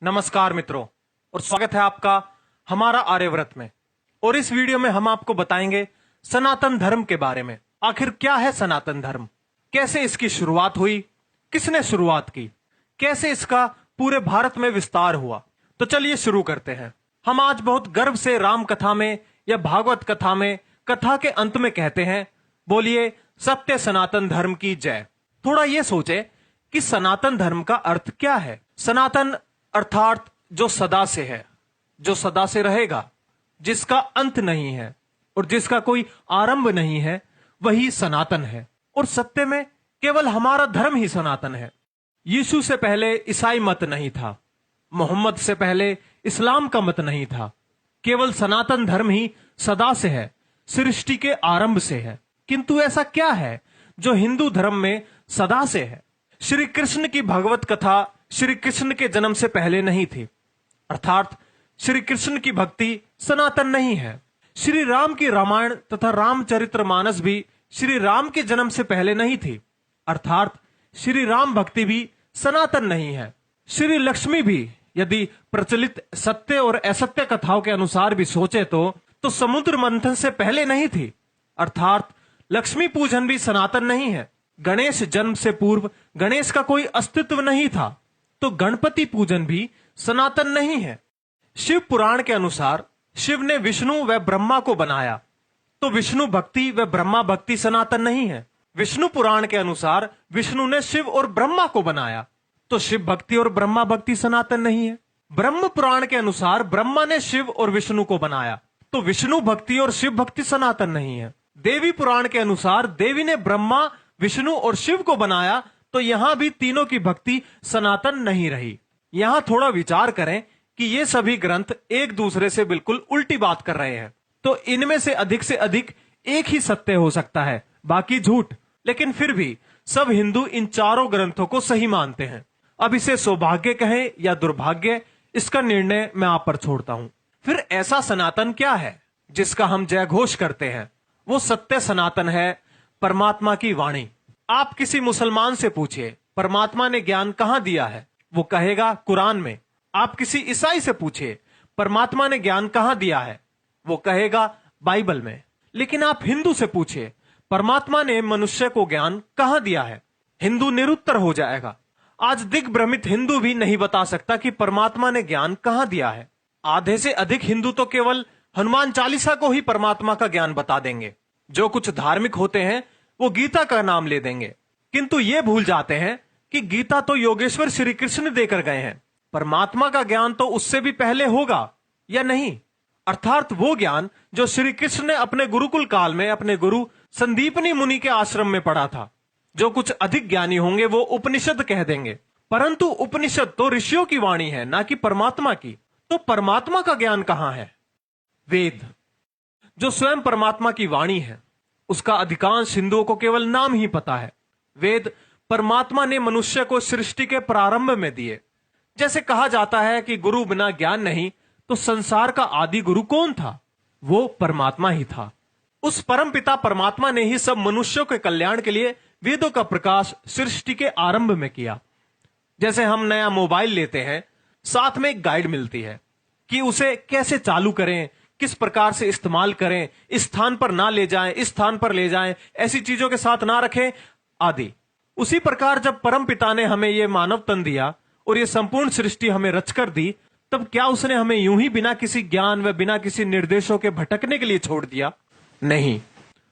नमस्कार मित्रों, और स्वागत है आपका हमारा आर्यव्रत में। और इस वीडियो में हम आपको बताएंगे सनातन धर्म के बारे में। आखिर क्या है सनातन धर्म, कैसे इसकी शुरुआत हुई, किसने शुरुआत की, कैसे इसका पूरे भारत में विस्तार हुआ। तो चलिए शुरू करते हैं। हम आज बहुत गर्व से राम कथा में या भागवत कथा में कथा के अंत में कहते हैं, बोलिए सत्य सनातन धर्म की जय। थोड़ा ये सोचे कि सनातन धर्म का अर्थ क्या है। सनातन अर्थात जो सदा से है, जो सदा से रहेगा, जिसका अंत नहीं है और जिसका कोई आरंभ नहीं है, वही सनातन है। और सत्य में केवल हमारा धर्म ही सनातन है। यीशु से पहले ईसाई मत नहीं था, मोहम्मद से पहले इस्लाम का मत नहीं था। केवल सनातन धर्म ही सदा से है, सृष्टि के आरंभ से है। किंतु ऐसा क्या है जो हिंदू धर्म में सदा से है? श्री कृष्ण की भगवत कथा श्री कृष्ण के जन्म से पहले नहीं थी, अर्थात श्री कृष्ण की भक्ति सनातन नहीं है। श्री राम की रामायण तथा रामचरितमानस भी श्री राम के जन्म से पहले नहीं थी, अर्थात श्री राम भक्ति भी सनातन नहीं है। श्री लक्ष्मी भी यदि प्रचलित सत्य और असत्य कथाओं के अनुसार भी सोचे तो समुद्र मंथन से पहले नहीं थी, अर्थात लक्ष्मी पूजन भी सनातन नहीं है। गणेश जन्म से पूर्व गणेश का कोई अस्तित्व नहीं था, तो गणपति पूजन भी सनातन नहीं है। शिव पुराण के अनुसार शिव ने विष्णु व ब्रह्मा को बनाया, तो विष्णु भक्ति व ब्रह्मा भक्ति सनातन नहीं है। विष्णु पुराण के अनुसार विष्णु ने शिव और ब्रह्मा को बनाया, तो शिव भक्ति और ब्रह्मा भक्ति सनातन नहीं है। ब्रह्म पुराण के अनुसार ब्रह्मा ने शिव और विष्णु को बनाया, तो विष्णु भक्ति और शिव भक्ति सनातन नहीं है। देवी पुराण के अनुसार देवी ने ब्रह्मा, विष्णु और शिव को बनाया, तो यहां भी तीनों की भक्ति सनातन नहीं रही। यहां थोड़ा विचार करें कि ये सभी ग्रंथ एक दूसरे से बिल्कुल उल्टी बात कर रहे हैं, तो इनमें से अधिक एक ही सत्य हो सकता है, बाकी झूठ। लेकिन फिर भी सब हिंदू इन चारों ग्रंथों को सही मानते हैं। अब इसे सौभाग्य कहें या दुर्भाग्य, इसका निर्णय मैं आप पर छोड़ता हूं। फिर ऐसा सनातन क्या है जिसका हम जय घोष करते हैं? वो सत्य सनातन है, परमात्मा की वाणी। आप किसी मुसलमान से पूछिए परमात्मा ने ज्ञान कहां दिया है, वो कहेगा कुरान में। आप किसी ईसाई से पूछिए परमात्मा ने ज्ञान कहां दिया है, वो कहेगा बाइबल में। लेकिन आप हिंदू से पूछिए परमात्मा ने मनुष्य को ज्ञान कहां दिया है, हिंदू निरुत्तर हो जाएगा। आज दिग्भ्रमित हिंदू भी नहीं बता सकता कि परमात्मा ने ज्ञान कहां दिया है। आधे से अधिक हिंदू तो केवल हनुमान चालीसा को ही परमात्मा का ज्ञान बता देंगे। जो कुछ धार्मिक होते हैं वो गीता का नाम ले देंगे, किंतु ये भूल जाते हैं कि गीता तो योगेश्वर श्री कृष्ण देकर गए हैं। परमात्मा का ज्ञान तो उससे भी पहले होगा या नहीं, अर्थात वो ज्ञान जो श्री कृष्ण ने अपने गुरुकुल काल में अपने गुरु संदीपनी मुनि के आश्रम में पढ़ा था। जो कुछ अधिक ज्ञानी होंगे वो उपनिषद कह देंगे, परंतु उपनिषद तो ऋषियों की वाणी है, ना कि परमात्मा की। तो परमात्मा का ज्ञान कहां है? वेद, जो स्वयं परमात्मा की वाणी है, उसका अधिकांश हिंदुओं को केवल नाम ही पता है। वेद परमात्मा ने मनुष्य को सृष्टि के प्रारंभ में दिए। जैसे कहा जाता है कि गुरु बिना ज्ञान नहीं, तो संसार का आदि गुरु कौन था? वो परमात्मा ही था। उस परमपिता परमात्मा ने ही सब मनुष्यों के कल्याण के लिए वेदों का प्रकाश सृष्टि के आरंभ में किया। जैसे हम नया मोबाइल लेते हैं, साथ में एक गाइड मिलती है कि उसे कैसे चालू करें, किस प्रकार से इस्तेमाल करें, इस स्थान पर ना ले जाएं, इस स्थान पर ले जाएं, ऐसी चीजों के साथ ना रखें आदि। उसी प्रकार जब परम पिता ने हमें यह मानव तन दिया और यह संपूर्ण सृष्टि हमें रचकर दी, तब क्या उसने हमें यूं ही बिना किसी ज्ञान व बिना किसी निर्देशों के भटकने के लिए छोड़ दिया? नहीं,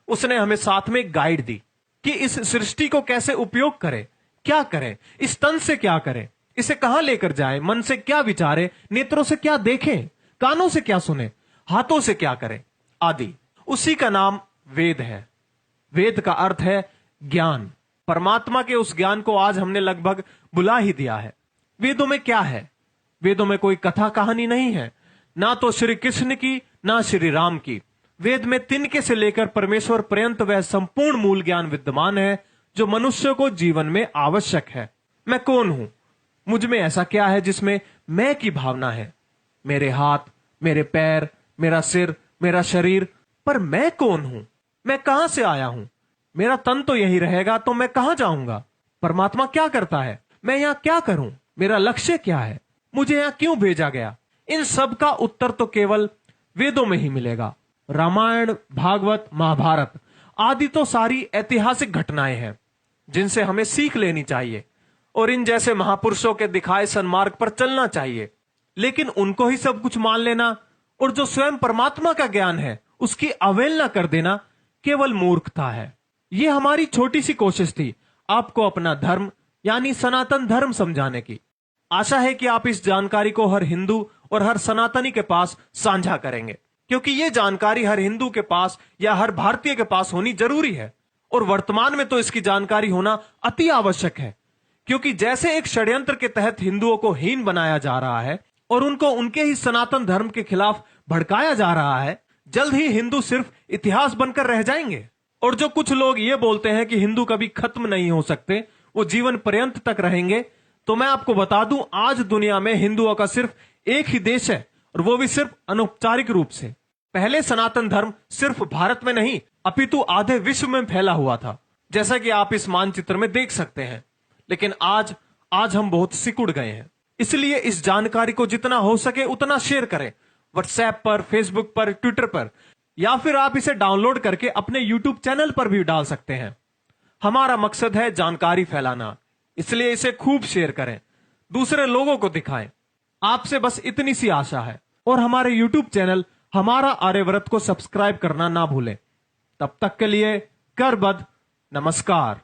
उसने हमें साथ में एक गाइड दी कि इस सृष्टि को कैसे उपयोग करें, क्या करें, इस तन से क्या करें, इसे कहां लेकर जाएं, मन से क्या विचारें, नेत्रों से क्या देखें, कानों से क्या सुने, हाथों से क्या करें आदि। उसी का नाम वेद है। वेद का अर्थ है ज्ञान। परमात्मा के उस ज्ञान को आज हमने लगभग बुला ही दिया है। वेदों में क्या है? वेदों में कोई कथा कहानी नहीं है, ना तो श्री कृष्ण की ना श्री राम की। वेद में तिनके से लेकर परमेश्वर पर्यंत वह संपूर्ण मूल ज्ञान विद्यमान है जो मनुष्य को जीवन में आवश्यक है। मैं कौन हूं? मुझ में ऐसा क्या है जिसमें मैं की भावना है? मेरे हाथ, मेरे पैर, मेरा सिर, मेरा शरीर, पर मैं कौन हूं? मैं कहां से आया हूं? मेरा तन तो यही रहेगा, तो मैं कहां जाऊंगा? परमात्मा क्या करता है? मैं यहां क्या करूं? मेरा लक्ष्य क्या है? मुझे यहां क्यों भेजा गया? इन सब का उत्तर तो केवल वेदों में ही मिलेगा। रामायण, भागवत, महाभारत आदि तो सारी ऐतिहासिक घटनाएं हैं जिनसे हमें सीख लेनी चाहिए और इन जैसे महापुरुषों के दिखाए सन्मार्ग पर चलना चाहिए। लेकिन उनको ही सब कुछ मान लेना और जो स्वयं परमात्मा का ज्ञान है उसकी अवहेलना कर देना केवल मूर्खता है। यह हमारी छोटी सी कोशिश थी आपको अपना धर्म यानी सनातन धर्म समझाने की। आशा है कि आप इस जानकारी को हर हिंदू और हर सनातनी के पास साझा करेंगे, क्योंकि यह जानकारी हर हिंदू के पास या हर भारतीय के पास होनी जरूरी है। और वर्तमान में तो इसकी जानकारी होना अति आवश्यक है, क्योंकि जैसे एक षड्यंत्र के तहत हिंदुओं को हीन बनाया जा रहा है और उनको उनके ही सनातन धर्म के खिलाफ भड़काया जा रहा है, जल्द ही हिंदू सिर्फ इतिहास बनकर रह जाएंगे। और जो कुछ लोग ये बोलते हैं कि हिंदू कभी खत्म नहीं हो सकते, वो जीवन पर्यंत तक रहेंगे, तो मैं आपको बता दूं आज दुनिया में हिंदुओं का सिर्फ एक ही देश है और वो भी सिर्फ अनौपचारिक रूप से। पहले सनातन धर्म सिर्फ भारत में नहीं अपितु आधे विश्व में फैला हुआ था, जैसा कि आप इस मानचित्र में देख सकते हैं। लेकिन आज हम बहुत सिकुड़ गए हैं। इसलिए इस जानकारी को जितना हो सके उतना शेयर करें, व्हाट्सएप पर, फेसबुक पर, ट्विटर पर, या फिर आप इसे डाउनलोड करके अपने यूट्यूब चैनल पर भी डाल सकते हैं। हमारा मकसद है जानकारी फैलाना, इसलिए इसे खूब शेयर करें, दूसरे लोगों को दिखाएं। आपसे बस इतनी सी आशा है। और हमारे यूट्यूब चैनल हमारा आर्यव्रत को सब्सक्राइब करना ना भूलें। तब तक के लिए करबद्ध नमस्कार।